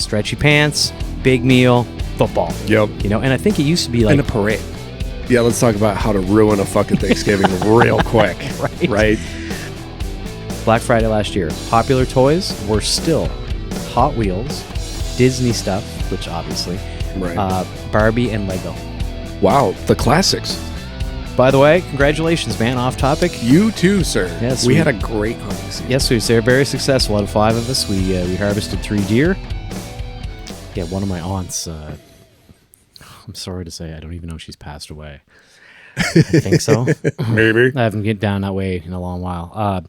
stretchy pants, big meal, football. Yep. You know, and I think it used to be like And a parade. Yeah, let's talk about how to ruin a fucking Thanksgiving real quick. Right? Black Friday last year. Popular toys were still Hot Wheels, Disney stuff, which obviously, Right. Barbie and Lego. Wow, the classics. By the way, congratulations, man. Off topic. You too, sir. Yes, we had a great hunting season. Yes, we were very successful. Out of 5 of us, we harvested 3 deer. Yeah, one of my aunts, I'm sorry to say, I don't even know if she's passed away. I think so. Maybe. I haven't get down that way in a long while.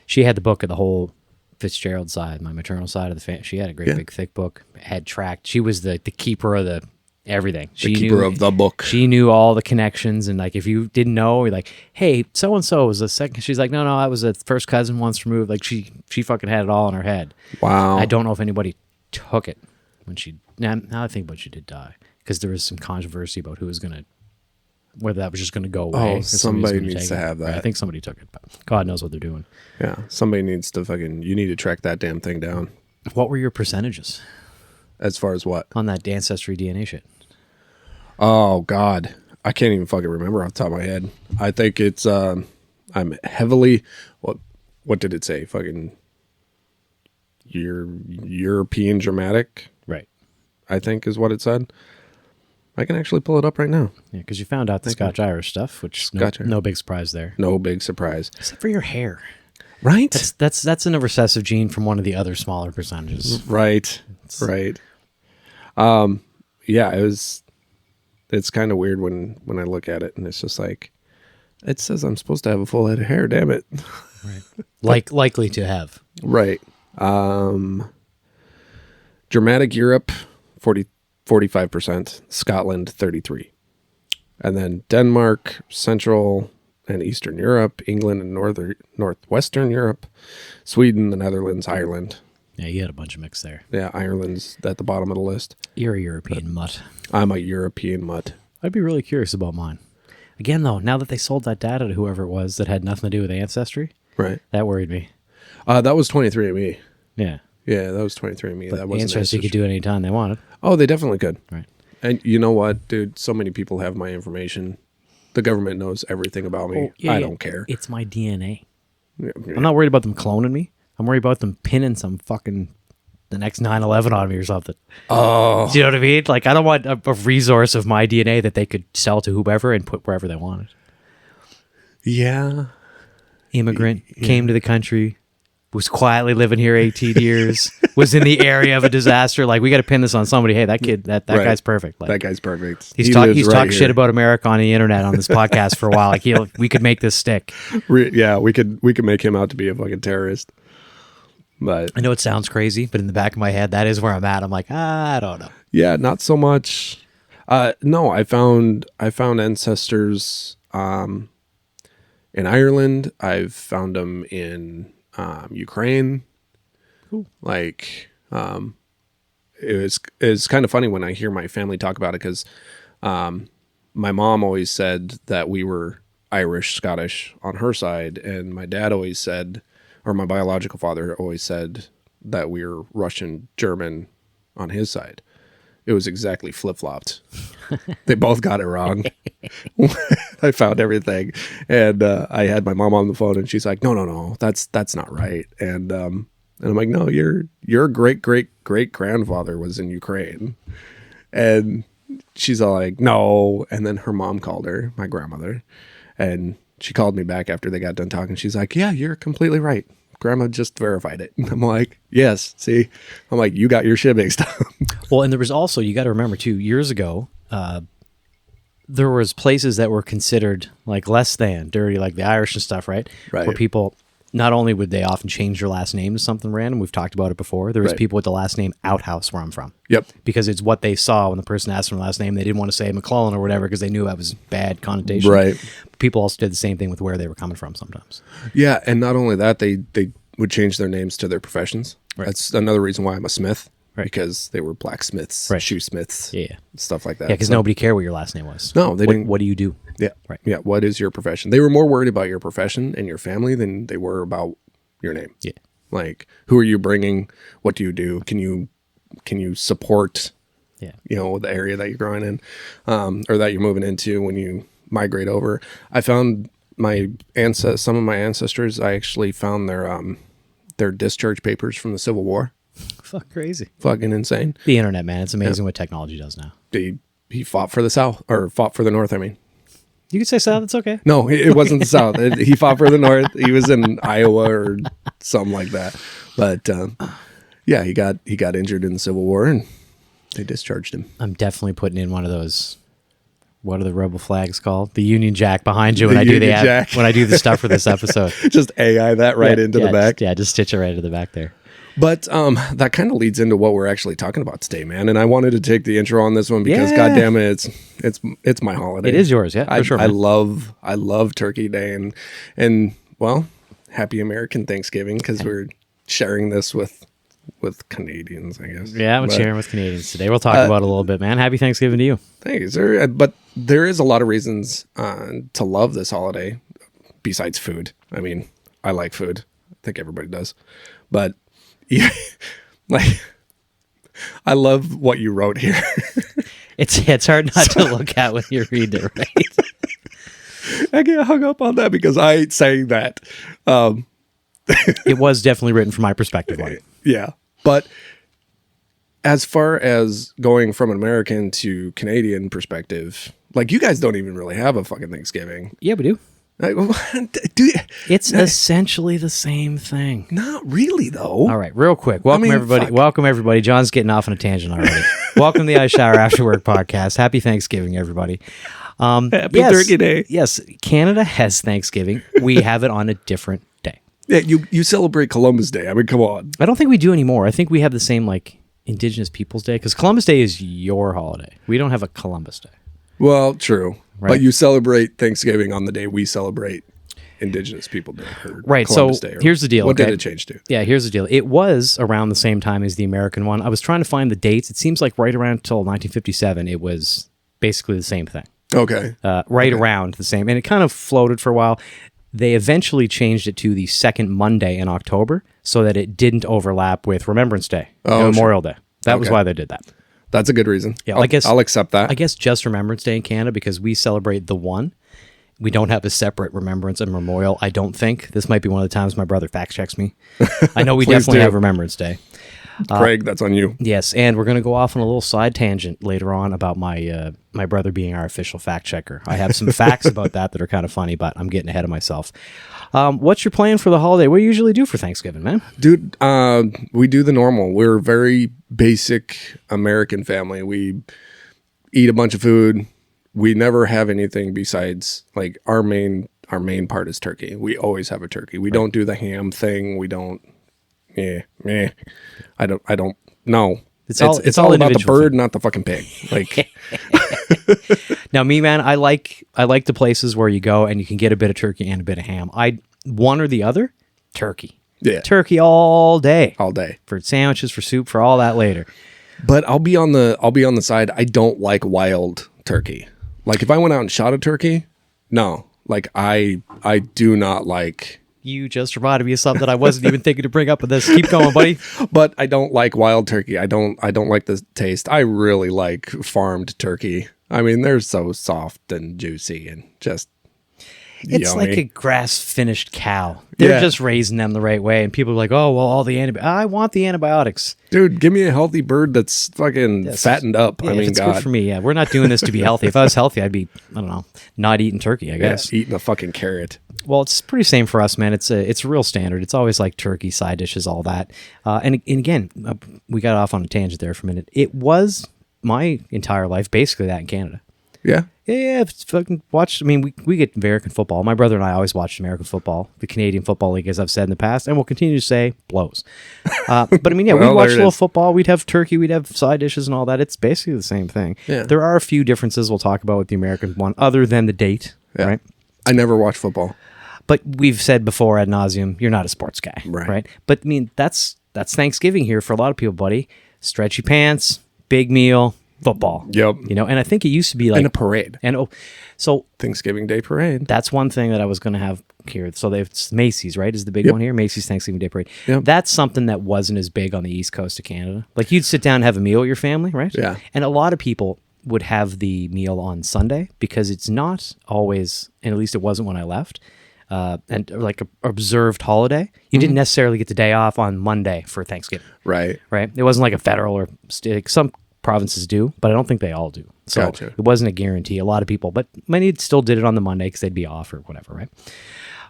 She had the book of the whole Fitzgerald side, my maternal side of the family. She had a great big thick book, had tracked. She was the keeper of the everything. The keeper of the book. She knew all the connections, and like if you didn't know, you're like, hey, so and so was the second. She's like, no, that was a first cousin once removed. Like she fucking had it all in her head. Wow. I don't know if anybody took it when she. Now I think, but she did die because there was some controversy about who was gonna, whether that was just gonna go away. Oh, somebody needs to have that. Right, I think somebody took it, but God knows what they're doing. Yeah, somebody needs to you need to track that damn thing down. What were your percentages As far as what? on that Ancestry DNA shit? Oh, God. I can't even fucking remember off the top of my head. I think it's, I'm heavily, what did it say? Fucking European dramatic, Right. I think is what it said. I can actually pull it up right now. Yeah, because you found out the Scotch-Irish stuff, which no big surprise there. No big surprise. Except for your hair. Right? That's in a recessive gene from one of the other smaller percentages. Right. Right. Yeah, it's kind of weird when I look at it and it's just like, it says I'm supposed to have a full head of hair, damn it. Right. Likely to have. Right. Dramatic Europe, 45%, Scotland, 33%. And then Denmark, Central and Eastern Europe, England and Northwestern Europe, Sweden, the Netherlands, Ireland. Yeah, you had a bunch of mix there. Yeah, Ireland's at the bottom of the list. You're a European mutt. I'm a European mutt. I'd be really curious about mine. Again, though, now that they sold that data to whoever it was that had nothing to do with Ancestry, Right. that worried me. That was 23andMe. Yeah. Yeah, that was 23andMe. But That wasn't Ancestry could do it anytime they wanted. Oh, they definitely could. Right. And you know what, dude? So many people have my information. The government knows everything about me. I don't care. It's my DNA. Yeah. I'm not worried about them cloning me. I'm worried about them pinning some fucking the next 9/11 on me or something. Oh. Do you know what I mean? Like, I don't want a resource of my DNA that they could sell to whoever and put wherever they wanted. Yeah. Immigrant, came to the country, was quietly living here 18 years, was in the area of a disaster. Like, we got to pin this on somebody. Hey, that kid, that Right. guy's perfect. Like, That guy's perfect. he's He talked lives right shit here. about America on the internet on this podcast for a while. Like, we could make this stick. Yeah, we could make him out to be a fucking terrorist. But I know it sounds crazy, but in the back of my head, that is where I'm at. I'm like, I don't know. yeah, not so much. No, I found ancestors in Ireland. I've found them in Ukraine. Cool. Like, it's kind of funny when I hear my family talk about it because my mom always said that we were Irish, Scottish on her side, and my dad always said, or my biological father always said that we were Russian, German on his side. It was exactly flip-flopped. They both got it wrong. I found everything. And I had my mom on the phone and she's like, no, that's not right. And I'm like, no, your great grandfather was in Ukraine. And she's all like, no. And then her mom called her, my grandmother, and she called me back after they got done talking. She's like, yeah, you're completely right. Grandma just verified it. And I'm like, yes, see? I'm like, you got your shit mixed up. Well, and there was also, you got to remember too, years ago, there was places that were considered like less than dirty, like the Irish and stuff, right? Right. Where people, not only would they often change their last name to something random, we've talked about it before, there was Right. people with the last name Outhouse where I'm from. Yep. Because it's what they saw when the person asked for their last name. They didn't want to say McClellan or whatever because they knew that was bad connotation. Right. People also did the same thing with where they were coming from sometimes. Yeah, and not only that, they would change their names to their professions. Right. That's another reason why I'm a smith. Right. Because they were blacksmiths, Right. shoesmiths, Yeah. stuff like that. Yeah, because So- nobody cared what your last name was. No, they didn't. What do you do? Yeah. Right. Yeah. What is your profession? They were more worried about your profession and your family than they were about your name. Yeah. Like, who are you bringing? What do you do? Can you you support, Yeah. the area that you're growing in, or that you're moving into when you migrate over. I found some of my ancestors. I actually found their discharge papers from the Civil War. Fuck, crazy. Fucking insane. The internet, man. It's amazing what technology does now. He fought for the South, or fought for the North. I mean, You could say South. It's okay. no, it wasn't the South. He fought for the North. He was in Iowa or something like that. But yeah, he got injured in the Civil War, and they discharged him. I'm definitely putting in one of those. What are the rebel flags called? The Union Jack behind you The when I do Union Jack. when I do the stuff for this episode. Just AI that right into the back. Just stitch it right into the back there. But that kind of leads into what we're actually talking about today, man. And I wanted to take the intro on this one because, Yeah. goddamn it, it's my holiday. It is yours, yeah, for sure, I man. love Turkey Day and well, happy American Thanksgiving because we're sharing this with Canadians, I guess. Yeah, I'm sharing with Canadians today. We'll talk about it a little bit, man. Happy Thanksgiving to you. Thanks. But there is a lot of reasons to love this holiday besides food. I mean, I like food. I think everybody does. But yeah, like, I love what you wrote here. It's hard not to look at when you read it, right? I get hung up on that because I ain't saying that. It was definitely written from my perspective on it. Yeah. But as far as going from an American to Canadian perspective, like, you guys don't even really have a fucking Thanksgiving. Yeah, we do. Like, do you, It's essentially the same thing. not really, though. All right, real quick. Welcome, mean, everybody. fuck. Welcome, everybody. John's getting off on a tangent already. Welcome to the Ice Shower After Work podcast. Happy Thanksgiving, everybody. Happy Turkey Day. Yes, Canada has Thanksgiving. We have it on a different day. Yeah, you celebrate Columbus Day. I mean, come on. I don't think we do anymore. I think we have the same, like, Indigenous Peoples Day, because Columbus Day is your holiday. We don't have a Columbus Day. Well, true. Right. But you celebrate Thanksgiving on the day we celebrate Indigenous People Day. Or Right, Columbus so Day, or here's the deal, What okay? did it change to? Yeah, here's the deal. It was around the same time as the American one. I was trying to find the dates. It seems like right around until 1957, it was basically the same thing. Okay. Around the same. And it kind of floated for a while. They eventually changed it to the second Monday in October so that it didn't overlap with Remembrance Day and Memorial Day. That was Okay. why they did that. That's a good reason. Yeah, I'll accept that. I guess just Remembrance Day in Canada because we celebrate the one. We don't have a separate Remembrance and Memorial, I don't think. This might be one of the times my brother fact checks me. I know we Please definitely do. have Remembrance Day. Craig, that's on you. Yes, and we're going to go off on a little side tangent later on about my my brother being our official fact checker. I have some facts about that are kind of funny, but I'm getting ahead of myself. What's your plan for the holiday? What do you usually do for Thanksgiving, man? Dude, we do the normal. We're a very basic American family. We eat a bunch of food. We never have anything besides, like, our main part is turkey. We always have a turkey. We don't do the ham thing. We don't. I don't know. It's all about the individual bird, not the fucking pig. Like, Now, me, man, I like the places where you go and you can get a bit of turkey and a bit of ham. One or the other, turkey. yeah, Turkey all day. all day. For sandwiches, for soup, for all that later. But I'll be on the side. I don't like wild turkey. Like, if I went out and shot a turkey, no. Like, I do not like. You just reminded me of something that I wasn't even thinking to bring up with this. Keep going, buddy. But I don't like wild turkey. I don't like the taste. I really like farmed turkey. I mean, they're so soft and juicy and just It's yummy. like a grass-finished cow. They're Yeah. just raising them the right way, and people are like, "Oh, well, all the antibiotics. I want the antibiotics." Dude, give me a healthy bird that's fucking fattened up. Yeah, I if mean, it's God, good for me. Yeah, we're not doing this to be healthy. If I was healthy, I'd be, I don't know, not eating turkey. I guess. eating a fucking carrot. Well, it's pretty same for us, man. It's a real standard. It's always like turkey, side dishes, all that. And again, we got off on a tangent there for a minute. It was my entire life basically that in Canada. Yeah. Yeah, it's fucking watch. I mean, we get American football. My brother and I always watched American football. The Canadian Football League, as I've said in the past, and we'll continue to say, blows. But I mean, yeah, Well, we'd watch a there it little is. football. We'd have turkey. We'd have side dishes and all that. It's basically the same thing. Yeah. There are a few differences we'll talk about with the American one, other than the date, Yeah. right? I never watch football. But we've said before ad nauseum, you're not a sports guy, Right. But I mean, that's Thanksgiving here for a lot of people, buddy. Stretchy pants, big meal, football. Yep. You know, and I think it used to be like And a parade. So Thanksgiving Day parade. that's one thing that I was going to have here. So it's Macy's, right? Is the big one here? Macy's Thanksgiving Day Parade. Yep. That's something that wasn't as big on the East Coast of Canada. Like you'd sit down and have a meal with your family, right? Yeah. And a lot of people would have the meal on Sunday because it's not always, and at least it wasn't when I left, and like a observed holiday. You didn't necessarily get the day off on Monday for Thanksgiving. Right. Right? It wasn't like a federal or state. Some provinces do, but I don't think they all do. So Gotcha. it wasn't a guarantee. A lot of people, but many still did it on the Monday because they'd be off or whatever, right?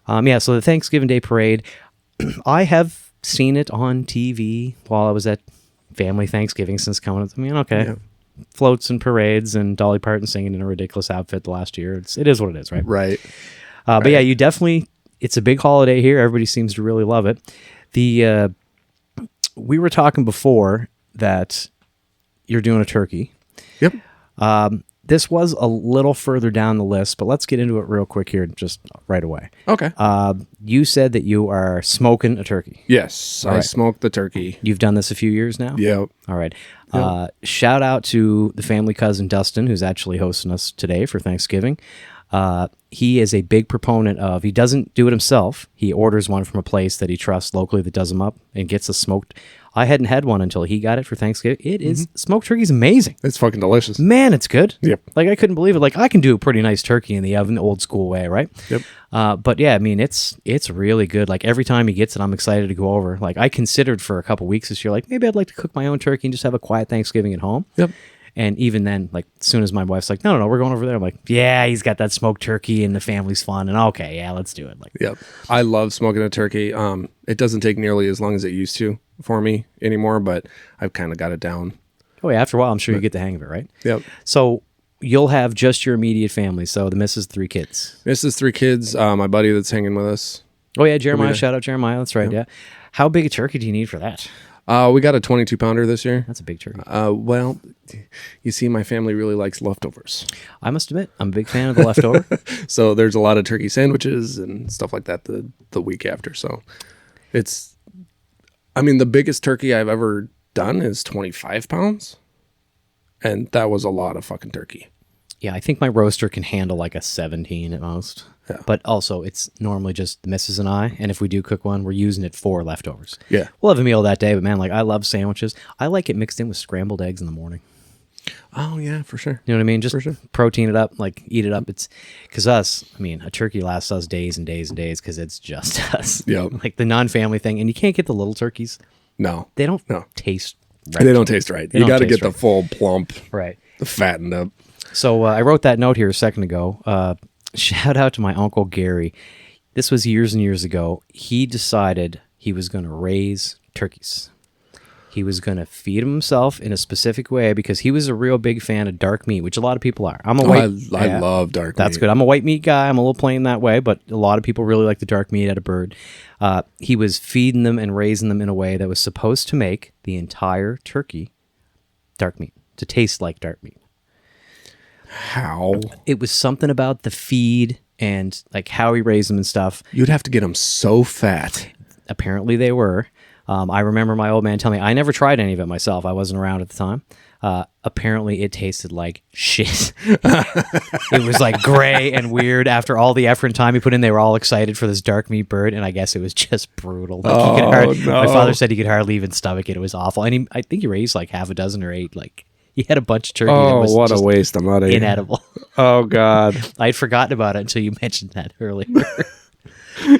Yeah, so the Thanksgiving Day Parade, I have seen it on TV while I was at family Thanksgiving since coming. I mean, okay. Yeah. Floats and parades and Dolly Parton singing in a ridiculous outfit the last year. It is what it is, right? Right. But yeah, you definitely, it's a big holiday here. Everybody seems to really love it. We were talking before that you're doing a turkey. Yep. This was a little further down the list, but let's get into it real quick here, just right away. Okay. You said that you are smoking a turkey. Yes. I smoked the turkey. You've done this a few years now? Yep. All right. Shout out to the family cousin Dustin, who's actually hosting us today for Thanksgiving. He is a big proponent of, he doesn't do it himself. He orders one from a place that he trusts locally that does them up and gets us smoked. I hadn't had one until he got it for Thanksgiving. It is, smoked turkey is amazing. It's fucking delicious. Man, it's good. Yep. Like, I couldn't believe it. Like, I can do a pretty nice turkey in the oven, the old school way, right? Yep. But yeah, I mean, it's really good. Like, every time he gets it, I'm excited to go over. Like, I considered for a couple weeks this year, like, maybe I'd like to cook my own turkey and just have a quiet Thanksgiving at home. Yep. And even then, like, as soon as my wife's like, no, we're going over there. I'm like, yeah, he's got that smoked turkey and the family's fun. And okay, yeah, let's do it. Like, Yep. I love smoking a turkey. It doesn't take nearly as long as it used to for me anymore, but I've kind of got it down. oh yeah, after a while, I'm sure you get the hang of it, right? Yep. So you'll have just your immediate family. So the missus, 3 kids. This is 3 kids. My buddy that's hanging with us. Oh yeah, Jeremiah. Shout out Jeremiah. That's right. Yeah. How big a turkey do you need for that? We got a 22 pounder this year. That's a big turkey. Well, you see, my family really likes leftovers. I must admit, I'm a big fan of the leftover. So there's a lot of turkey sandwiches and stuff like that the week after. So it's, I mean, the biggest turkey I've ever done is 25 pounds. And that was a lot of fucking turkey. Yeah, I think my roaster can handle like a 17 at most. Yeah. But also, it's normally just the missus and I. And if we do cook one, we're using it for leftovers. Yeah. We'll have a meal that day. But man, like, I love sandwiches. I like it mixed in with scrambled eggs in the morning. Oh, yeah, for sure. You know what I mean? Just For sure. protein it up, like eat it up. It's because a turkey lasts us days and days and days because it's just us. Yep. Like the non-family thing. And you can't get the little turkeys. No. They don't No. taste right. They don't taste right. You don't got to taste get the full plump, right. the fattened up. So I wrote that note here a second ago. Shout out to my Uncle Gary. This was years and years ago. He decided he was going to raise turkeys. He was going to feed them himself in a specific way because he was a real big fan of dark meat, which a lot of people are. I'm a white. I love dark meat. That's good. I'm a white meat guy. I'm a little plain that way, but a lot of people really like the dark meat out of bird. He was feeding them and raising them in a way that was supposed to make the entire turkey dark meat, to taste like dark meat. How? It was something about the feed and like how he raised them and stuff. You'd have to get them so fat. Apparently they were. I remember my old man telling me, I never tried any of it myself. I wasn't around at the time. Apparently it tasted like shit. It was like gray and weird. After all the effort and time he put in, they were all excited for this dark meat bird, and I guess it was just brutal. Like my father said he could hardly even stomach it. It was awful. And I think he raised like half a dozen or 8. Like, he had a bunch of turkey. Oh, was what a just waste. I'm not eating. inedible. Oh, God. I'd forgotten about it until you mentioned that earlier.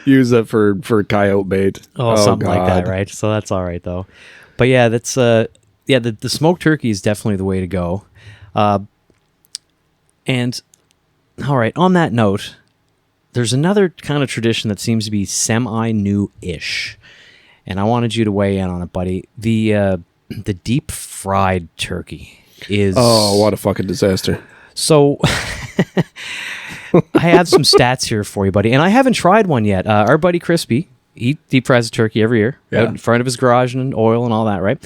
Use it for coyote bait. Oh, something like that, right? So that's all right, though. But yeah, that's the smoked turkey is definitely the way to go. And all right, on that note, there's another kind of tradition that seems to be semi-new-ish, and I wanted you to weigh in on it, buddy. The deep fried turkey is... Oh, what a fucking disaster. So I have some stats here for you, buddy, and I haven't tried one yet. Our buddy Crispy, he deep fries a turkey every year out in front of his garage and oil and all that, right?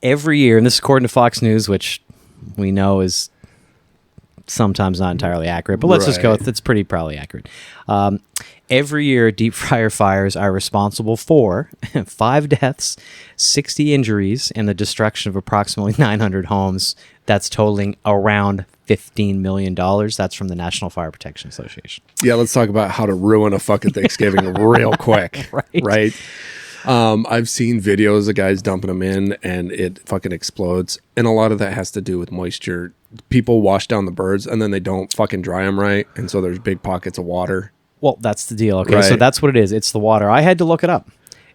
Every year, and this is according to Fox News, which we know is sometimes not entirely accurate, but let's just go with it's pretty probably accurate. Every year, deep fryer fires are responsible for 5 deaths, 60 injuries, and the destruction of approximately 900 homes. That's totaling around $15 million. That's from the National Fire Protection Association. Yeah, let's talk about how to ruin a fucking Thanksgiving real quick. Right? I've seen videos of guys dumping them in and it fucking explodes. And a lot of that has to do with moisture. People wash down the birds and then they don't fucking dry them right. And so there's big pockets of water. Well, that's the deal. Okay, so that's what it is. It's the water. I had to look it up.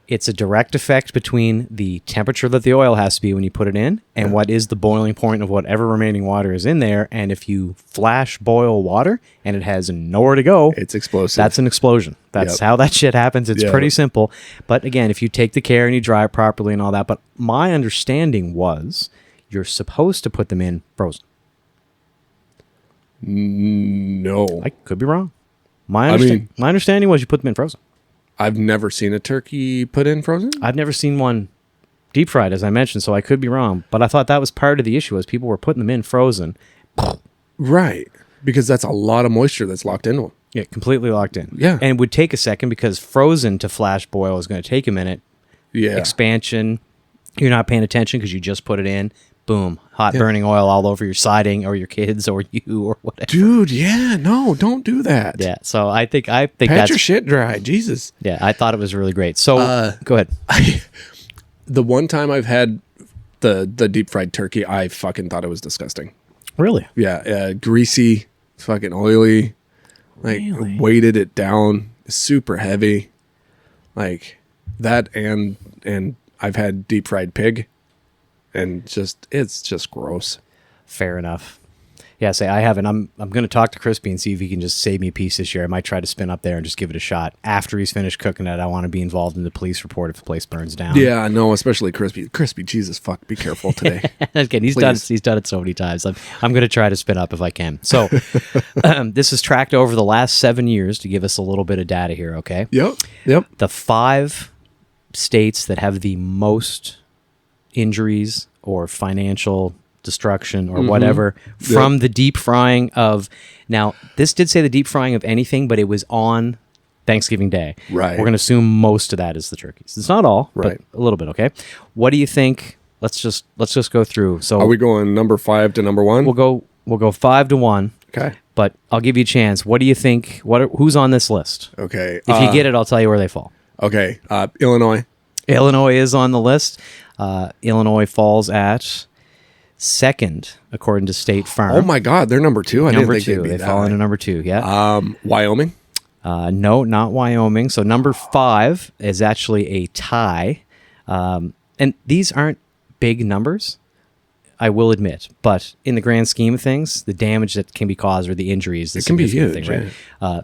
It's a direct effect between the temperature that the oil has to be when you put it in and what is the boiling point of whatever remaining water is in there. And if you flash boil water and it has nowhere to go, it's explosive. That's an explosion. That's how that shit happens. It's pretty simple. But again, if you take the care and you dry it properly and all that. But my understanding was you're supposed to put them in frozen. No. I could be wrong. My understanding was you put them in frozen. I've never seen a turkey put in frozen. I've never seen one deep fried, as I mentioned, so I could be wrong. But I thought that was part of the issue, was people were putting them in frozen. Right. Because that's a lot of moisture that's locked into them. Yeah, completely locked in. Yeah. And it would take a second because frozen to flash boil is going to take a minute. Yeah. Expansion. You're not paying attention because you just put it in. Boom. Hot burning oil all over your siding or your kids or you or whatever. Dude, yeah. No, don't do that. Yeah. So I think Pat that's... your shit dry. Jesus. Yeah, I thought it was really great. So go ahead. The one time I've had the deep fried turkey, I fucking thought it was disgusting. Really? Yeah. Greasy, fucking oily. Like weighted it down. Super heavy. Like that and I've had deep fried pig. And it's just gross. Fair enough. Yeah, I haven't. I'm going to talk to Crispy and see if he can just save me a piece this year. I might try to spin up there and just give it a shot. After he's finished cooking it, I want to be involved in the police report if the place burns down. Yeah, no, especially Crispy. Crispy, Jesus fuck, be careful today. Again, he's done it so many times. I'm going to try to spin up if I can. So this is tracked over the last 7 years to give us a little bit of data here, okay? Yep. The 5 states that have the most injuries or financial destruction or whatever from the deep frying of... Now, this did say the deep frying of anything, but it was on Thanksgiving Day. Right. We're going to assume most of that is the turkeys. It's not all, but a little bit, okay? What do you think? Let's just go through. So are we going number 5 to number 1? We'll go 5 to 1. Okay. But I'll give you a chance. What do you think? Who's on this list? Okay. If you get it, I'll tell you where they fall. Okay. Illinois. Illinois is on the list. Illinois falls at 2nd, according to State Farm. Oh my God, they're number 2. I didn't think they'd be They that fall high. into number 2. Yeah. Wyoming. No, not Wyoming. So number 5 is actually a tie, and these aren't big numbers, I will admit, but in the grand scheme of things, the damage that can be caused or the injuries, it can be huge. Thing, right?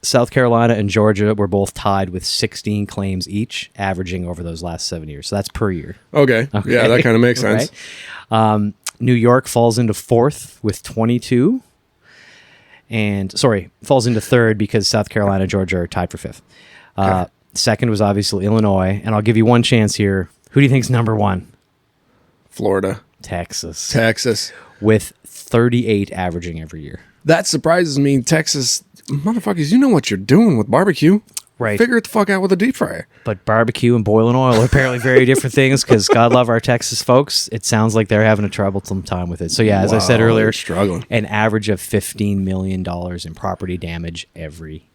South Carolina and Georgia were both tied with 16 claims each, averaging over those last 7 years. So that's per year. Okay. Yeah, that kind of makes sense. Right? New York falls into 4th with 22. And, falls into 3rd because South Carolina and Georgia are tied for 5th. Okay. 2nd was obviously Illinois. And I'll give you one chance here. Who do you think's number 1? Florida. Texas. With 38 averaging every year. That surprises me. Texas, motherfuckers, you know what you're doing with barbecue. Right. Figure it the fuck out with a deep fryer. But barbecue and boiling oil are apparently very different things because God love our Texas folks. It sounds like they're having a troublesome time with it. So yeah, as I said earlier, struggling. An average of $15 million in property damage every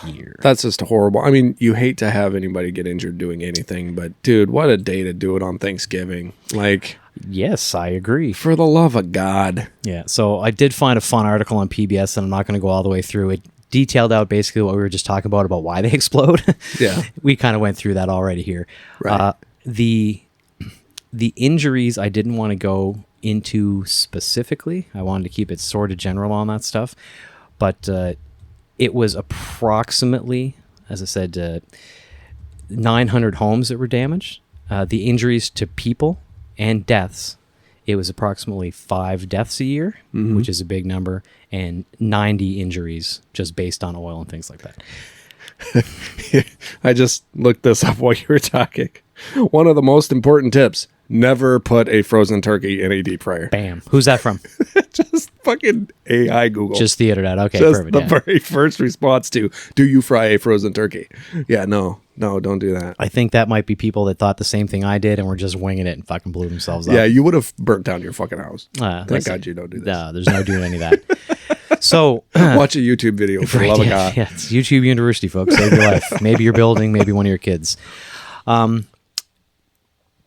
year. That's just horrible. I mean, you hate to have anybody get injured doing anything, but dude, what a day to do it on Thanksgiving. Like... Yes, I agree. For the love of God. Yeah, so I did find a fun article on PBS, and I'm not going to go all the way through it. Detailed out basically what we were just talking about why they explode. Yeah. We kind of went through that already here. Right. The injuries I didn't want to go into specifically. I wanted to keep it sort of general on that stuff. But it was approximately, as I said, 900 homes that were damaged. The injuries to people and deaths, it was approximately 5 deaths a year, which is a big number, and 90 injuries just based on oil and things like that. I just looked this up while you were talking. One of the most important tips, Never put a frozen turkey in a deep fryer. Bam. Who's that from? Just fucking AI Google. Just the internet. Okay, Just perfect. the Yeah. very first response to, do you fry a frozen turkey? Yeah, no, don't do that. I think that might be people that thought the same thing I did and were just winging it and fucking blew themselves up. Yeah, you would have burnt down your fucking house. Thank listen, God you don't do this. No, there's no doing any of that. So, Watch a YouTube video for the love of yeah, God. yeah, it's YouTube University, folks. Save your life. Maybe you're building, maybe one of your kids.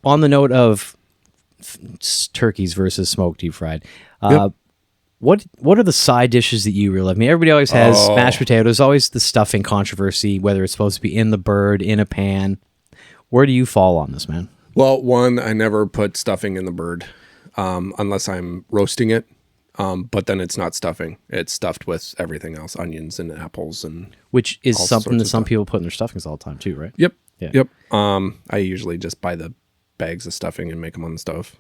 On the note of turkeys versus smoked deep fried, Yep. what are the side dishes that you really love? I mean, everybody always has mashed potatoes, always the stuffing controversy, whether it's supposed to be in the bird, in a pan. Where do you fall on this, man? Well, one, I never put stuffing in the bird unless I'm roasting it. But then it's not stuffing. It's stuffed with everything else, onions and apples and Which is all something that sorts of some stuff. people put in their stuffings all the time too, right? Yep. Yeah. Yep. I usually just buy the bags of stuffing and make them on the stove.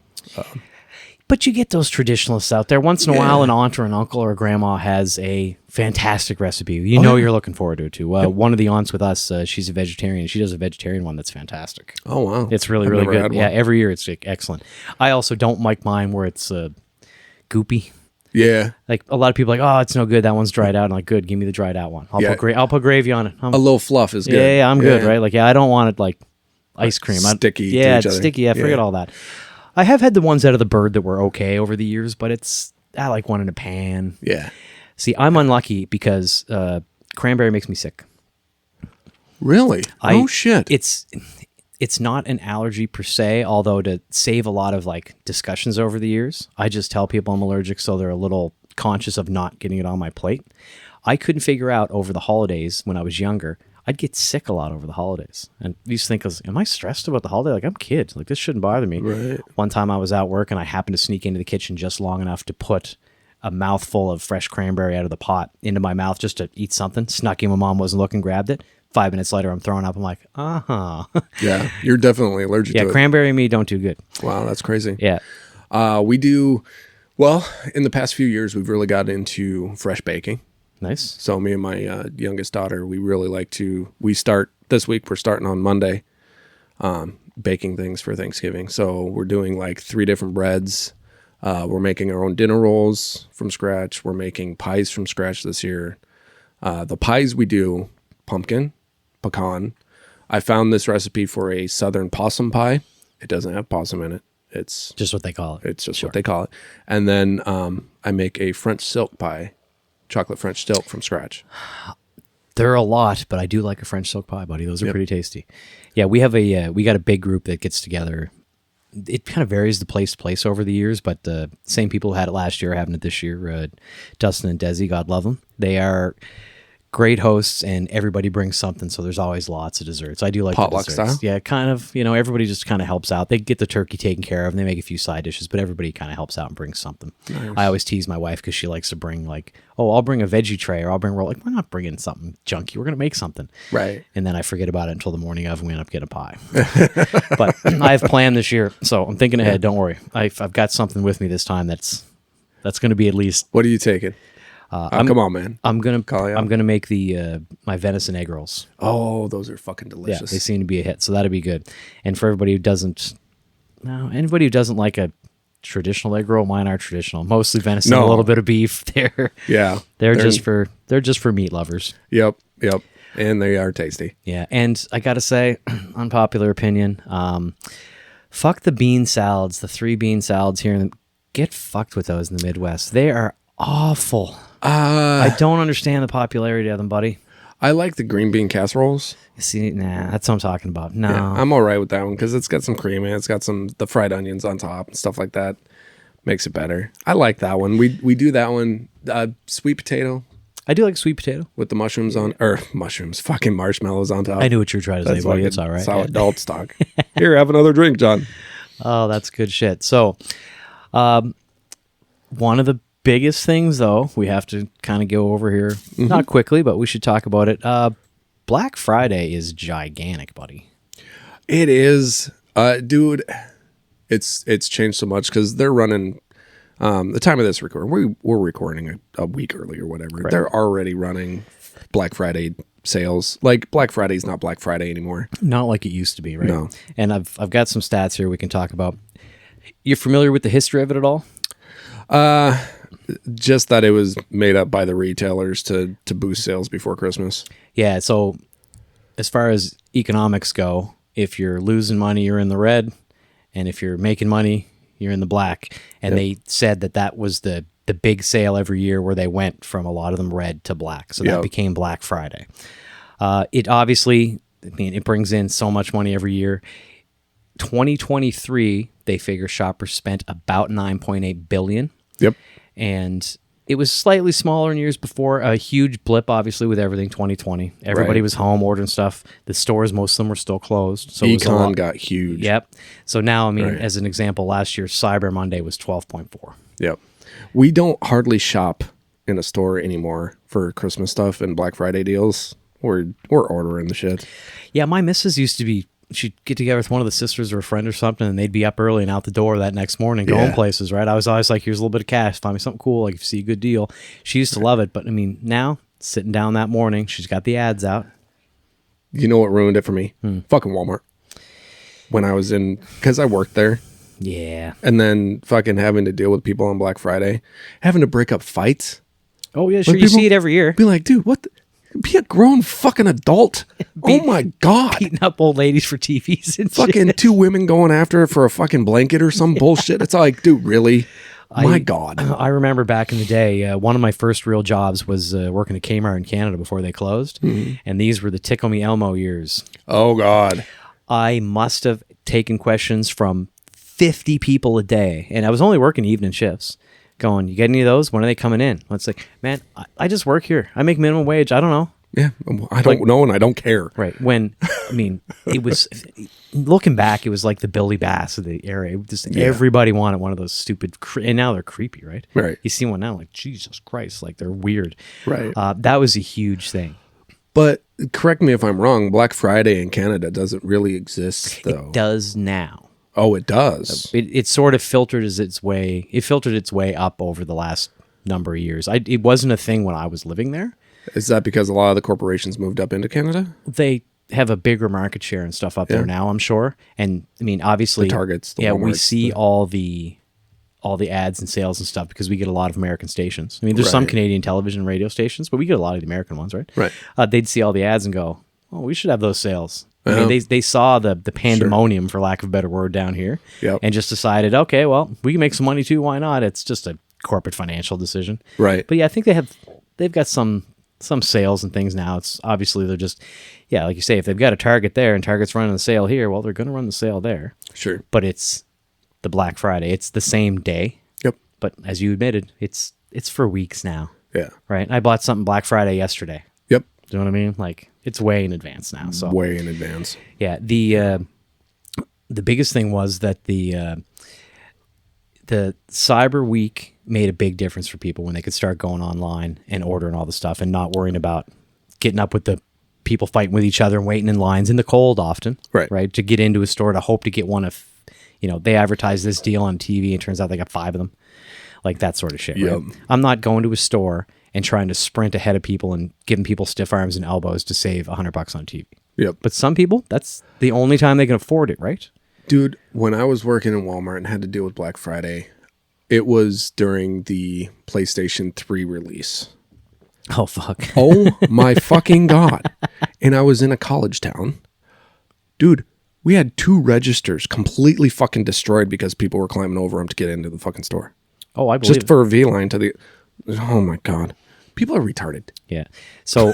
But you get those traditionalists out there. Once in a while, an aunt or an uncle or a grandma has a fantastic recipe. You know you're looking forward to it too. One of the aunts with us, she's a vegetarian. She does a vegetarian one that's fantastic. Oh, wow. It's really, I've really never good. had Yeah, one. every year it's excellent. I also don't like mine where it's goopy. Yeah. Like a lot of people are like, oh, it's no good. That one's dried out. I'm like, good. Give me the dried out one. Yeah. I'll put gravy on it. A little fluff is good. Yeah, I'm good, right? Like, yeah, I don't want it like ice cream. Sticky to Yeah, each it's other. sticky. Yeah, forget Yeah. all that. I have had the ones out of the bird that were okay over the years, but I like one in a pan. Yeah. See, I'm unlucky because cranberry makes me sick. Really? Oh, shit. It's not an allergy per se, although to save a lot of like discussions over the years, I just tell people I'm allergic so they're a little conscious of not getting it on my plate. I couldn't figure out over the holidays when I was younger, I'd get sick a lot over the holidays. And I used to think, am I stressed about the holiday? Like, I'm a kid. Like, this shouldn't bother me. Right. One time I was at work and I happened to sneak into the kitchen just long enough to put a mouthful of fresh cranberry out of the pot into my mouth just to eat something. Snuck in, my mom wasn't looking, grabbed it. 5 minutes later, I'm throwing up. I'm like, Yeah. You're definitely allergic Yeah, to it. cranberry and me don't do good. Wow, that's crazy. Yeah. We do, well, in the past few years, we've really got into fresh baking. Nice. So me and my youngest daughter, we really like to, this week, we're starting on Monday, baking things for Thanksgiving. So we're doing like 3 different breads. We're making our own dinner rolls from scratch. We're making pies from scratch this year. The pies we do, pumpkin, pecan. I found this recipe for a southern possum pie. It doesn't have possum in it. It's Just what they call it. It's just what they call it. And then I make a French silk pie, chocolate French silk from scratch. There are a lot, but I do like a French silk pie, buddy. Those are pretty tasty. Yeah, we have we got a big group that gets together. It kind of varies the place to place over the years, but same people who had it last year are having it this year. Dustin and Desi, God love them. They are great hosts, and everybody brings something, so there's always lots of desserts. I do like Potluck the desserts. style? Yeah, kind of. Everybody just kind of helps out. They get the turkey taken care of, and they make a few side dishes, but everybody kind of helps out and brings something. Nice. I always tease my wife because she likes to bring like, oh, I'll bring a veggie tray, or I'll bring roll. Like, we're not bringing something junky. We're gonna make something. Right. And then I forget about it until the morning of, and we end up getting a pie. But I have planned this year, so I'm thinking ahead. Don't worry. I've got something with me this time that's going to be at least. What are you taking? Come on, man. I'm gonna Call you out. I'm gonna make the my venison egg rolls. Oh, those are fucking Yeah, delicious. they seem to be a hit, so that'll be good. And for everybody who doesn't, anybody who doesn't like a traditional egg roll, mine are traditional. Mostly venison, No. a little bit of beef. Yeah. They're just for meat lovers. Yep. And they are tasty. Yeah, and I gotta say, unpopular opinion, fuck the bean salads, the 3 bean salads here. Get fucked with those in the Midwest. They are awful. I don't understand the popularity of them, buddy. I like the green bean casseroles. See, nah, that's what I'm talking about. No. Yeah, I'm all right with that one because it's got some cream in it. It's got the fried onions on top and stuff like that. Makes it better. I like that one. We do that one. Sweet potato I do like sweet potato. with the mushrooms fucking marshmallows on top. I knew what you were trying to say, buddy. It's all right. Solid adult stock. Here, have another drink, John. Oh, that's good shit. So, one of the biggest things, though, we have to kind of go over here, not quickly, but we should talk about it. Black Friday is gigantic, buddy. It is, dude. It's changed so much because they're running. The time of this recording, we're recording a week early or whatever. Right. They're already running Black Friday sales. Like Black Friday's not Black Friday anymore. Not like it used to be, right? No. And I've got some stats here we can talk about. You're familiar with the history of it at all? Just that it was made up by the retailers to boost sales before Christmas. Yeah, so as far as economics go, if you're losing money, you're in the red, and if you're making money, you're in the black. And they said that was the big sale every year where they went from a lot of them red to black. So that became Black Friday. It obviously, I mean, it brings in so much money every year. 2023, they figure shoppers spent about $9.8 billion. Yep. And it was slightly smaller in years before. A huge blip, obviously, with everything 2020. Everybody was home ordering stuff. The stores, most of them were still closed. So Econ got huge. Yep. So now, I mean, as an example, last year, Cyber Monday was 12.4. Yep. We don't hardly shop in a store anymore for Christmas stuff and Black Friday deals. We're ordering the shit. Yeah, my missus used to be, she'd get together with one of the sisters or a friend or something, and they'd be up early and out the door that next morning going places, right? I was always like, here's a little bit of cash. Find me something cool. Like, if you see a good deal. She used to love it. But, I mean, now, sitting down that morning, she's got the ads out. You know what ruined it for me? Fucking Walmart. When I was because I worked there. Yeah. And then fucking having to deal with people on Black Friday. Having to break up fights. Oh, yeah, sure. You see it every year. Be like, dude, what the? Be a grown fucking adult. Oh my God. Beating up old ladies for TVs and fucking shit. Two women going after it for a fucking blanket or some bullshit. It's like, dude, really? My God. I remember back in the day, one of my first real jobs was working at Kmart in Canada before they closed. And these were the Tickle Me Elmo years. Oh, God. I must have taken questions from 50 people a day. And I was only working evening shifts. Going, you get any of those? When are they coming in? It's like, man, I just work here. I make minimum wage. I don't know. Yeah, I don't know, and I don't care. Right. When, I mean, it was, looking back, it was like the Billy Bass of the area. Just everybody wanted one of those stupid, and now they're creepy, right? Right. You see one now, like, Jesus Christ, like they're weird. Right. That was a huge thing. But correct me if I'm wrong, Black Friday in Canada doesn't really exist, though. It does now. Oh, it does. It sort of filtered its way. It filtered its way up over the last number of years. It wasn't a thing when I was living there. Is that because a lot of the corporations moved up into Canada? They have a bigger market share and stuff up there now, I'm sure. And I mean, obviously, the Targets, the we Walmarts, see all the ads and sales and stuff because we get a lot of American stations. I mean, there's some Canadian television and radio stations, but we get a lot of the American ones, right? Right. They'd see all the ads and go, "Oh, we should have those sales." I mean, they saw the pandemonium, for lack of a better word, down here, and just decided, okay, well, we can make some money too. Why not? It's just a corporate financial decision, right? But yeah, I think they've got some sales and things now. It's obviously they're just like you say, if they've got a Target there and Target's running the sale here, well, they're going to run the sale there. Sure, but it's the Black Friday. It's the same day. Yep. But as you admitted, it's for weeks now. Yeah. Right. I bought something Black Friday yesterday. Yep. Do you know what I mean? Like, it's way in advance now. So way in advance. Yeah. The biggest thing was that the Cyber Week made a big difference for people when they could start going online and ordering all the stuff and not worrying about getting up with the people fighting with each other and waiting in lines in the cold often. Right. To get into a store to hope to get one of, they advertise this deal on TV and it turns out they got 5 of them. Like that sort of shit. Yep. Right? I'm not going to a store and trying to sprint ahead of people and giving people stiff arms and elbows to save $100 on TV. Yep. But some people, that's the only time they can afford it, right? Dude, when I was working in Walmart and had to deal with Black Friday, it was during the PlayStation 3 release. Oh, fuck. Oh, my fucking God. And I was in a college town. Dude, we had 2 registers completely fucking destroyed because people were climbing over them to get into the fucking store. Oh, I believe just for a V-line to the... Oh, my God. People are retarded. Yeah. So,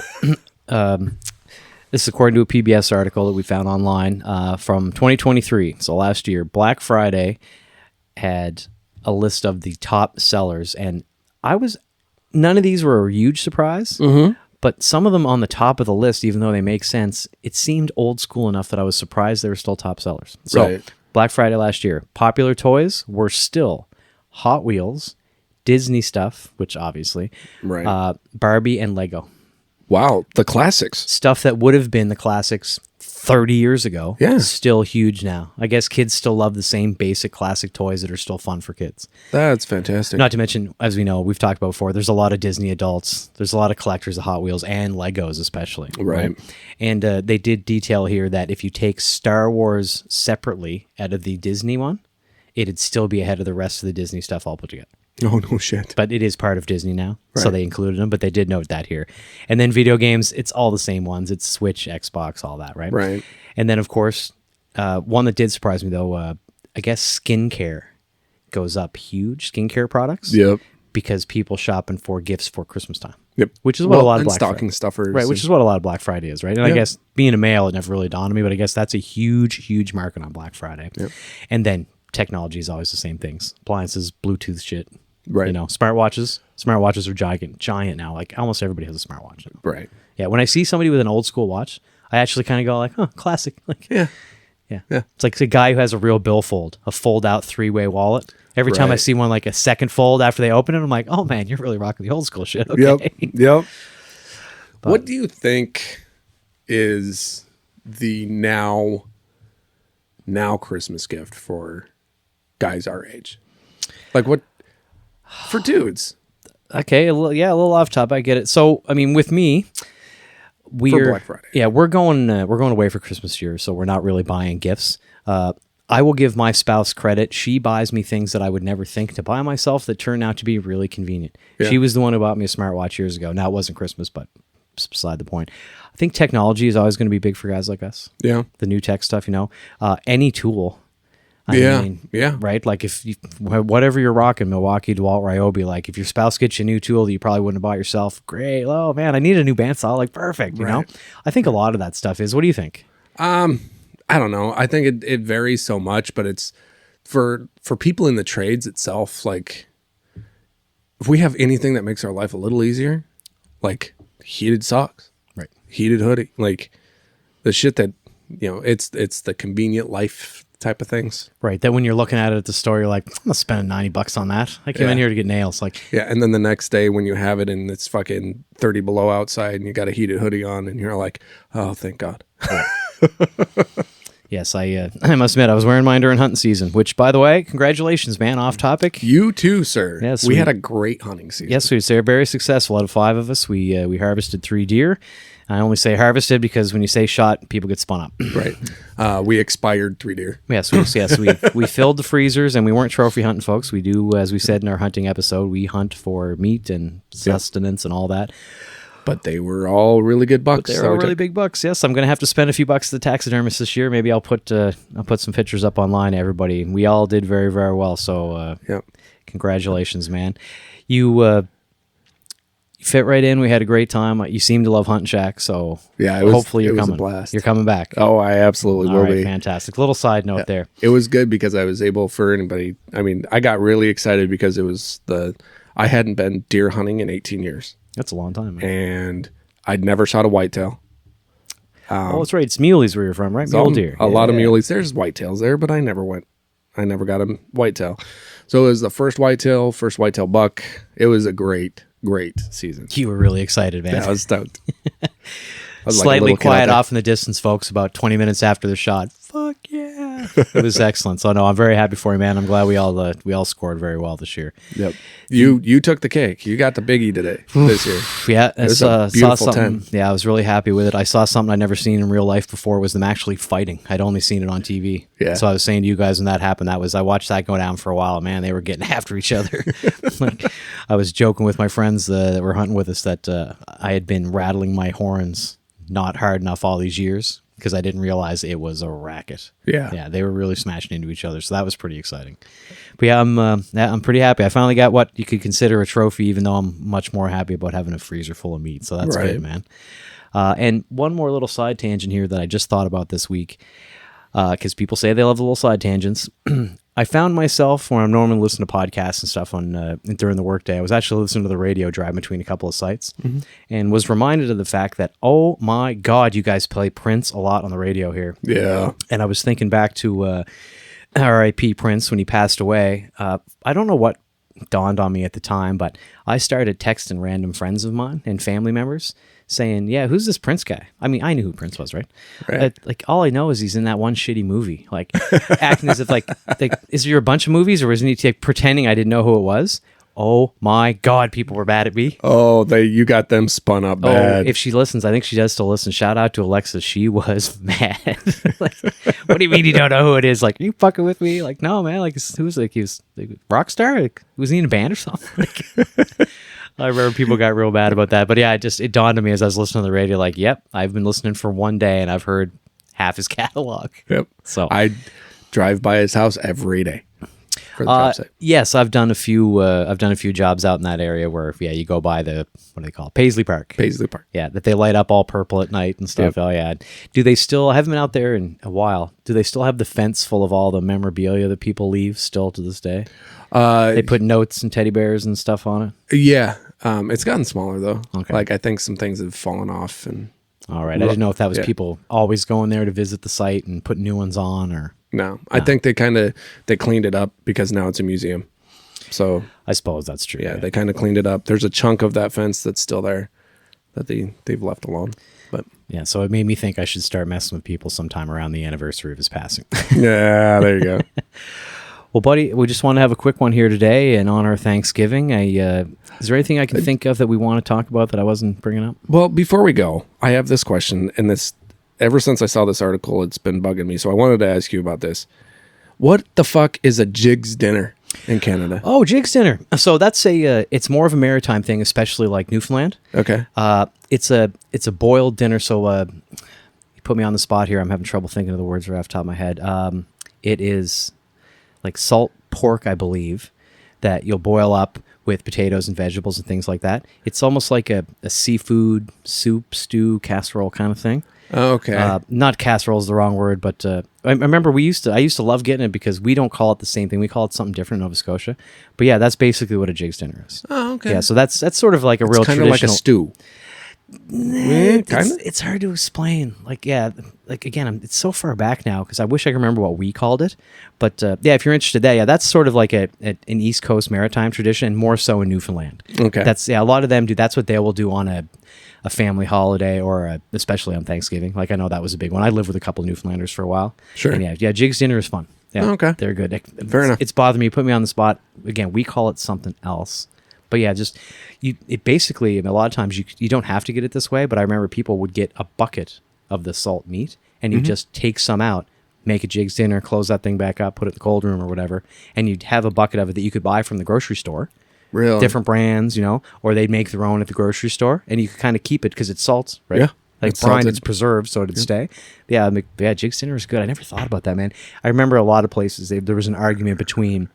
this is according to a PBS article that we found online from 2023. So, last year, Black Friday had a list of the top sellers. And none of these were a huge surprise. Mm-hmm. But some of them on the top of the list, even though they make sense, it seemed old school enough that I was surprised they were still top sellers. So, Black Friday last year, popular toys were still Hot Wheels, Disney stuff, which obviously, Barbie and Lego. Wow, the classics. Stuff that would have been the classics 30 years ago. Yeah. Still huge now. I guess kids still love the same basic classic toys that are still fun for kids. That's fantastic. Not to mention, as we know, we've talked about before, there's a lot of Disney adults. There's a lot of collectors of Hot Wheels and Legos especially. Right. And they did detail here that if you take Star Wars separately out of the Disney one, it'd still be ahead of the rest of the Disney stuff all put together. Oh, no shit. But it is part of Disney now, so Right. they included them, but they did note that here. And then video games, it's all the same ones. It's Switch, Xbox, all that, right? Right. And then, of course, one that did surprise me, though, I guess skincare goes up huge, skincare products. Yep. Because people shopping for gifts for Christmas time. Yep. Which is what a lot of and Black stocking Friday, stuffers. right? Which is what a lot of Black Friday is, right? And I guess being a male, it never really dawned on me, but I guess that's a huge market on Black Friday. Yep. And then technology is always the same things: appliances, Bluetooth shit. Right. You know, smartwatches. Smartwatches are giant now. Like almost everybody has a smartwatch now. Right. Yeah. When I see somebody with an old school watch, I actually kind of go like, "Huh, classic." Like, Yeah. yeah. Yeah. It's like a guy who has a real billfold, a fold-out three-way wallet. Every time I Right. see one like a second fold after they open it, I'm like, "Oh man, you're really rocking the old school shit." Okay. Yep. What do you think is the now Christmas gift for guys our age? Like what for dudes? Okay, a little off topic. I get it. So, I mean, with me, we're Black Friday. Yeah, we're going away for Christmas here, so we're not really buying gifts. I will give my spouse credit. She buys me things that I would never think to buy myself that turn out to be really convenient. Yeah. She was the one who bought me a smartwatch years ago. Now, it wasn't Christmas, but it's beside the point. I think technology is always going to be big for guys like us. Yeah. The new tech stuff, any tool. Yeah. Right? Like if you, whatever you're rocking, Milwaukee, DeWalt, Ryobi, like if your spouse gets you a new tool that you probably wouldn't have bought yourself, great. Oh man, I need a new bandsaw. Like perfect, you know? I think a lot of that stuff is. What do you think? I don't know. I think it varies so much, but it's for people in the trades itself, like if we have anything that makes our life a little easier, like heated socks, Right. heated hoodie, like the shit that, it's the convenient life type of things. Right. That when you're looking at it at the store, you're like, I'm not spending $90 on that. I came in here to get nails. Like, Yeah. And then the next day when you have it and it's fucking 30 below outside and you got a heated hoodie on and you're like, oh, thank God. yes, I must admit, I was wearing mine during hunting season, which, by the way, congratulations, man. Off topic. You too, sir. Yes, we we- had a great hunting season. Yes, we were very successful. Out of 5 of us, we harvested 3 deer. I only say harvested because when you say shot, people get spun up. Right. We expired 3 deer. Yes, we filled the freezers, and we weren't trophy hunting, folks. We do, as we said in our hunting episode, we hunt for meat and sustenance and all that. But they were all really good bucks. They're all really big bucks. Yes, I'm going to have to spend a few bucks to the taxidermist this year. Maybe I'll put some pictures up online. Everybody, we all did very, very well. So, Yep. congratulations, man. You fit right in. We had a great time. You seem to love Hunting Shack, so Yeah, it was, hopefully you're it was coming. a blast. You're coming back. Oh, I absolutely All will right, be. fantastic. Little side note there. It was good because I was able for anybody. I mean, I got really excited because it was I hadn't been deer hunting in 18 years That's a long time, man. and I'd never shot a whitetail. Oh, that's right. It's muleys where you're from, right? Mule deer. A lot of Yeah. muleys. There's whitetails there, but I never got a whitetail. So it was the first whitetail buck. It was a great season. You were really excited, man. Yeah, I was stoked. I was like a Slightly little kid out quiet there. off in the distance, folks, about 20 minutes after the shot. Fuck yeah. It was excellent. So, no, I'm very happy for you, man. I'm glad we all scored very well this year. Yep. You took the cake. You got the biggie today this year. Yeah, I was saw a beautiful something. 10. Yeah, I was really happy with it. I saw something I'd never seen in real life before. Was them actually fighting. I'd only seen it on TV. Yeah. So I was saying to you guys when that happened, I watched that go down for a while. Man, they were getting after each other. Like, I was joking with my friends that were hunting with us that I had been rattling my horns not hard enough all these years because I didn't realize it was a racket. Yeah. Yeah, they were really smashing into each other, so that was pretty exciting. But yeah, I'm pretty happy. I finally got what you could consider a trophy, even though I'm much more happy about having a freezer full of meat. So that's Right. good, man. And one more little side tangent here that I just thought about this week, because people say they love the little side tangents. I found myself when I'm normally listening to podcasts and stuff during the workday. I was actually listening to the radio driving between a couple of sites, and was reminded of the fact that, oh my God, you guys play Prince a lot on the radio here. Yeah. And I was thinking back to R.I.P. Prince when he passed away. I don't know what dawned on me at the time, but I started texting random friends of mine and family members saying, yeah, who's this Prince guy? I mean, I knew who Prince was, right? Right. Like, all I know is he's in that one shitty movie. Like, acting as if, like, is there a bunch of movies, or isn't he pretending I didn't know who it was? Oh my God, people were mad at me. Oh, you got them spun up bad. Oh, if she listens, I think she does still listen. Shout out to Alexa. She was mad. Like, what do you mean you don't know who it is? Like, are you fucking with me? Like, no, man. Like, who's like, he was like, rock star? Like, was he in a band or something? Like, I remember people got real mad about that. But yeah, it dawned on me as I was listening to the radio, like, yep, I've been listening for one day and I've heard half his catalog. Yep. So I drive by his house every day for the job site. Yes, I've done a few jobs out in that area where you go by the, what do they call it? Paisley Park. Yeah, that they light up all purple at night and stuff. Yep. Oh yeah. Do they still? I haven't been out there in a while. Do they still have the fence full of all the memorabilia that people leave still to this day? They put notes and teddy bears and stuff on it. Yeah, it's gotten smaller though. Okay. Like I think some things have fallen off and. All right, I didn't know if that was people always going there to visit the site and put new ones on, or no. I think they cleaned it up because now it's a museum. So I suppose that's true. Yeah, they kind of cleaned it up. There's a chunk of that fence that's still there that they've left alone. But yeah, so it made me think I should start messing with people sometime around the anniversary of his passing. Yeah, there you go. Well, buddy, we just want to have a quick one here today in honor of Thanksgiving. Is there anything I can think of that we want to talk about that I wasn't bringing up? Well, before we go, I have this question, and ever since I saw this article, it's been bugging me. So I wanted to ask you about this. What the fuck is a Jig's dinner in Canada? Oh, Jig's dinner. So that's it's more of a maritime thing, especially like Newfoundland. Okay. It's a boiled dinner. So you put me on the spot here. I'm having trouble thinking of the words right off the top of my head. It is like salt pork, I believe, that you'll boil up with potatoes and vegetables and things like that. It's almost like a seafood soup, stew, casserole kind of thing. Okay. Not casserole is the wrong word, but I remember I used to love getting it because we don't call it the same thing. We call it something different in Nova Scotia. But yeah, that's basically what a Jig's dinner is. Oh, okay. Yeah, so that's sort of like a real kind traditional. of like a stew. It's hard to explain. Again, it's so far back now because I wish I could remember what we called it. But if you're interested, that's sort of like an East Coast maritime tradition, and more so in Newfoundland. Okay, a lot of them do. That's what they will do on a family holiday or especially on Thanksgiving. Like I know that was a big one. I lived with a couple of Newfoundlanders for a while. Sure. And Jig's dinner is fun. Yeah, okay, they're good. Fair enough. It's bothered me. You put me on the spot again. We call it something else. But yeah, it basically, a lot of times you don't have to get it this way, but I remember people would get a bucket of the salt meat and you just take some out, make a Jig's dinner, close that thing back up, put it in the cold room or whatever, and you'd have a bucket of it that you could buy from the grocery store. Really? Different brands, or they'd make their own at the grocery store and you could kind of keep it because it's salt, right? Yeah. Like brine, it's preserved, so it'd stay. Yeah, Jig's dinner is good. I never thought about that, man. I remember a lot of places, there was an argument between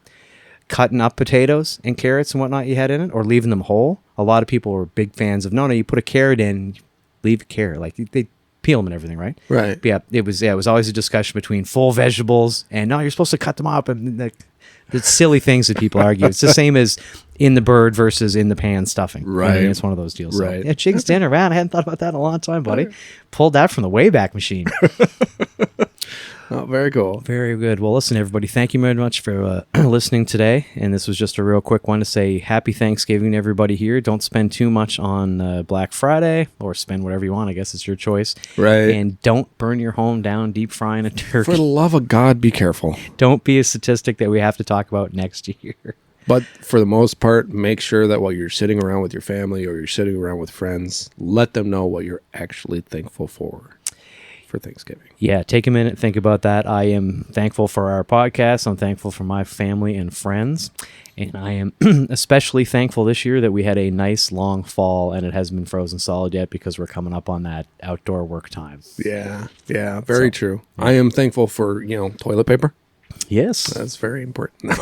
cutting up potatoes and carrots and whatnot you had in it or leaving them whole. A lot of people were big fans of, no, you put a carrot in, leave a carrot. Like they peel them and everything, right? Right. But it was always a discussion between full vegetables and no, you're supposed to cut them up, and the silly things that people argue. It's the same as in the bird versus in the pan stuffing. Right. It's one of those deals. Right. So, yeah, Jig's dinner, man. I hadn't thought about that in a long time, buddy. Pulled that from the Wayback Machine. Oh, very cool. Very good. Well, listen, everybody, thank you very much for listening today. And this was just a real quick one to say happy Thanksgiving to everybody here. Don't spend too much on Black Friday, or spend whatever you want. I guess it's your choice. Right. And don't burn your home down deep frying a turkey. For the love of God, be careful. Don't be a statistic that we have to talk about next year. But for the most part, make sure that while you're sitting around with your family or you're sitting around with friends, let them know what you're actually thankful for Thanksgiving. Yeah, take a minute, think about that. I am thankful for our podcast. I'm thankful for my family and friends. And I am especially thankful this year that we had a nice long fall and it hasn't been frozen solid yet because we're coming up on that outdoor work time. Yeah, very true. I am thankful for, toilet paper. Yes. That's very important.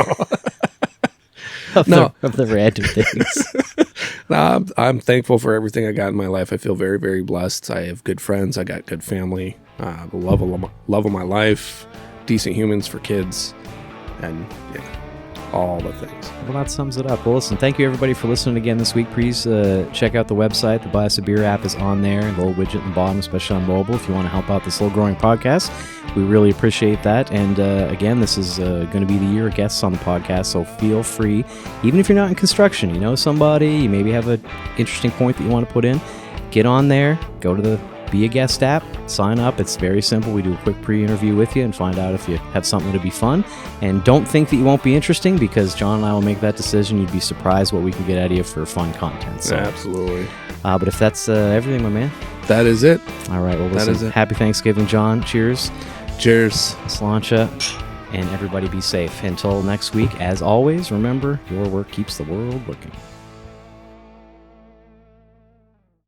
Of the random things. I'm thankful for everything I got in my life. I feel very, very blessed. I have good friends. I got good family. The love of my life. Decent humans for kids. And all the things. Well, that sums it up. Well, listen, thank you everybody for listening again this week. Please check out the website. The Buy Us a Beer app is on there. A little widget in the bottom, especially on mobile, if you want to help out this little growing podcast. We really appreciate that. And again, this is going to be the year of guests on the podcast, so feel free. Even if you're not in construction, you know somebody, you maybe have an interesting point that you want to put in, get on there, go to the be a guest at, sign up. It's very simple. We do a quick pre-interview with you and find out if you have something to be fun. And don't think that you won't be interesting, because John and I will make that decision. You'd be surprised what we can get out of you for fun content. So, absolutely. But if that's everything, my man. That is it. All right. Well, listen, that is it. Happy Thanksgiving, John. Cheers. Cheers. Sláinte. And everybody be safe. Until next week, as always, remember, your work keeps the world working.